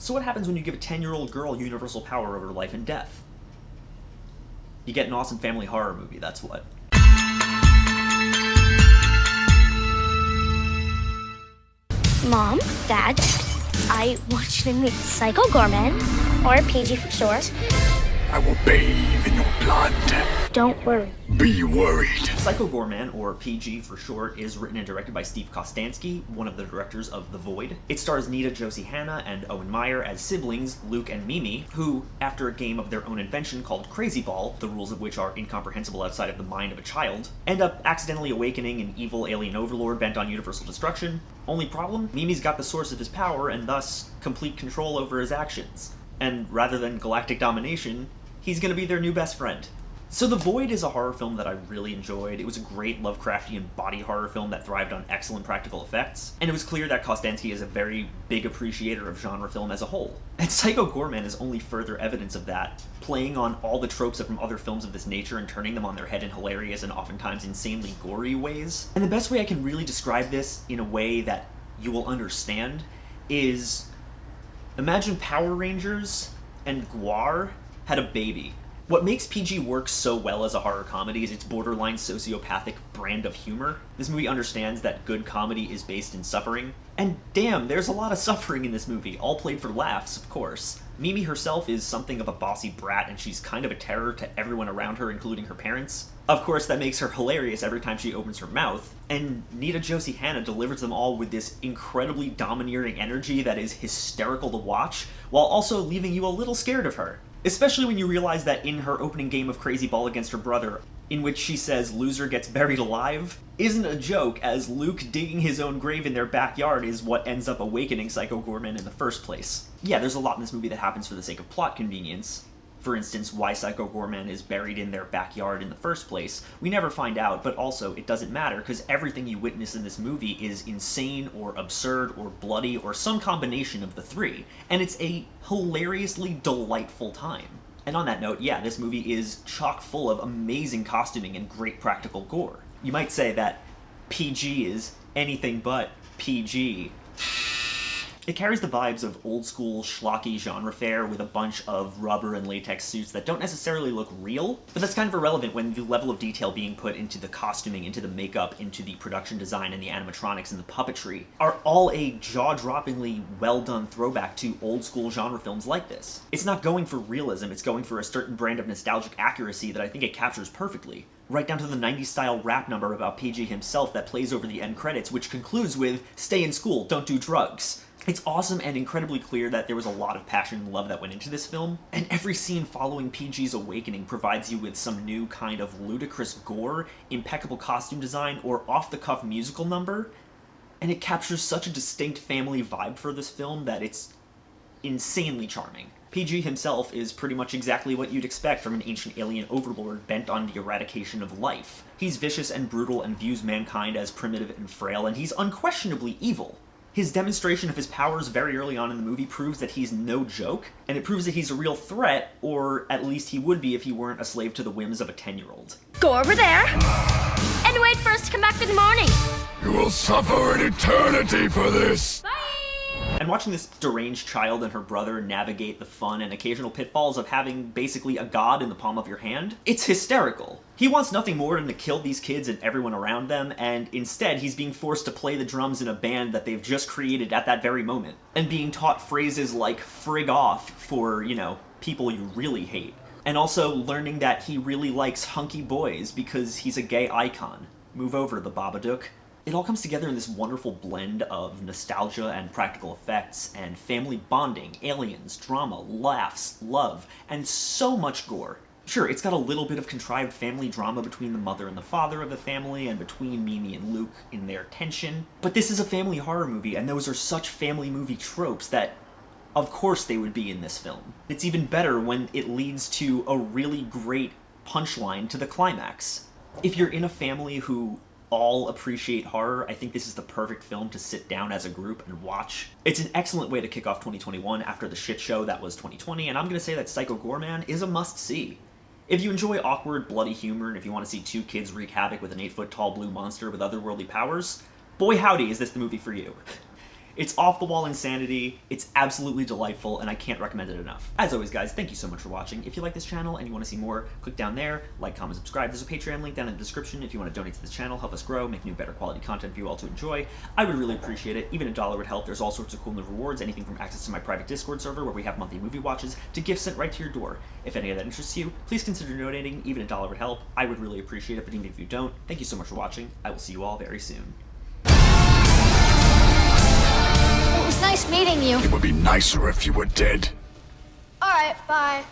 So what happens when you give a 10-year-old girl universal power over life and death? You get an awesome family horror movie, that's what. Mom, Dad, I want you to meet Psycho Goreman, or PG for short. I will bathe in your blood. Don't worry. Be worried. Psycho Goreman, or PG for short, is written and directed by Steve Kostanski, one of the directors of The Void. It stars Nita-Josee and Owen Meyer as siblings Luke and Mimi, who, after a game of their own invention called Crazy Ball, the rules of which are incomprehensible outside of the mind of a child, end up accidentally awakening an evil alien overlord bent on universal destruction. Only problem? Mimi's got the source of his power and thus complete control over his actions. And rather than galactic domination, he's gonna be their new best friend. So The Void is a horror film that I really enjoyed. It was a great Lovecraftian body horror film that thrived on excellent practical effects, and it was clear that Kostanski is a very big appreciator of genre film as a whole. And Psycho Goreman is only further evidence of that, playing on all the tropes from other films of this nature and turning them on their head in hilarious and oftentimes insanely gory ways. And the best way I can really describe this in a way that you will understand is, imagine Power Rangers and Gwar had a baby. What makes PG work so well as a horror comedy is its borderline sociopathic brand of humor. This movie understands that good comedy is based in suffering. And damn, there's a lot of suffering in this movie, all played for laughs, of course. Mimi herself is something of a bossy brat, and she's kind of a terror to everyone around her, including her parents. Of course, that makes her hilarious every time she opens her mouth, and Nita-Josee delivers them all with this incredibly domineering energy that is hysterical to watch, while also leaving you a little scared of her. Especially when you realize that in her opening game of Crazy Ball against her brother, in which she says loser gets buried alive, isn't a joke, as Luke digging his own grave in their backyard is what ends up awakening Psycho Goreman in the first place. Yeah, there's a lot in this movie that happens for the sake of plot convenience. For instance, why Psycho Goreman is buried in their backyard in the first place, we never find out, but also it doesn't matter because everything you witness in this movie is insane or absurd or bloody or some combination of the three, and it's a hilariously delightful time. And on that note, yeah, this movie is chock full of amazing costuming and great practical gore. You might say that PG is anything but PG. It carries the vibes of old-school, schlocky genre fare with a bunch of rubber and latex suits that don't necessarily look real, but that's kind of irrelevant when the level of detail being put into the costuming, into the makeup, into the production design, and the animatronics and the puppetry are all a jaw-droppingly well-done throwback to old-school genre films like this. It's not going for realism, it's going for a certain brand of nostalgic accuracy that I think it captures perfectly. Right down to the 90s style rap number about PG himself that plays over the end credits, which concludes with, "Stay in school, don't do drugs." It's awesome and incredibly clear that there was a lot of passion and love that went into this film, and every scene following PG's awakening provides you with some new kind of ludicrous gore, impeccable costume design, or off-the-cuff musical number, and it captures such a distinct family vibe for this film that it's insanely charming. PG himself is pretty much exactly what you'd expect from an ancient alien overlord bent on the eradication of life. He's vicious and brutal and views mankind as primitive and frail, and he's unquestionably evil. His demonstration of his powers very early on in the movie proves that he's no joke, and it proves that he's a real threat, or at least he would be if he weren't a slave to the whims of a 10-year-old. Go over there and wait for us to come back in the morning. You will suffer an eternity for this. Bye! And watching this deranged child and her brother navigate the fun and occasional pitfalls of having basically a god in the palm of your hand, it's hysterical. He wants nothing more than to kill these kids and everyone around them, and instead he's being forced to play the drums in a band that they've just created at that very moment, and being taught phrases like frig off for, people you really hate. And also learning that he really likes hunky boys because he's a gay icon. Move over, the Babadook. It all comes together in this wonderful blend of nostalgia and practical effects and family bonding, aliens, drama, laughs, love, and so much gore. Sure, it's got a little bit of contrived family drama between the mother and the father of the family, and between Mimi and Luke in their tension, but this is a family horror movie, and those are such family movie tropes that of course they would be in this film. It's even better when it leads to a really great punchline to the climax. If you're in a family who all appreciate horror, I think this is the perfect film to sit down as a group and watch. It's an excellent way to kick off 2021 after the shit show that was 2020, and I'm gonna say that Psycho Goreman is a must-see. If you enjoy awkward, bloody humor, and if you want to see two kids wreak havoc with an 8-foot-tall blue monster with otherworldly powers, boy howdy is this the movie for you. It's off-the-wall insanity, it's absolutely delightful, and I can't recommend it enough. As always, guys, thank you so much for watching. If you like this channel and you want to see more, click down there, like, comment, subscribe. There's a Patreon link down in the description if you want to donate to this channel, help us grow, make new, better quality content for you all to enjoy. I would really appreciate it. Even $1 would help. There's all sorts of cool new rewards, anything from access to my private Discord server where we have monthly movie watches to gifts sent right to your door. If any of that interests you, please consider donating. Even $1 would help. I would really appreciate it, but even if you don't, thank you so much for watching. I will see you all very soon. It was nice meeting you. It would be nicer if you were dead. All right, bye.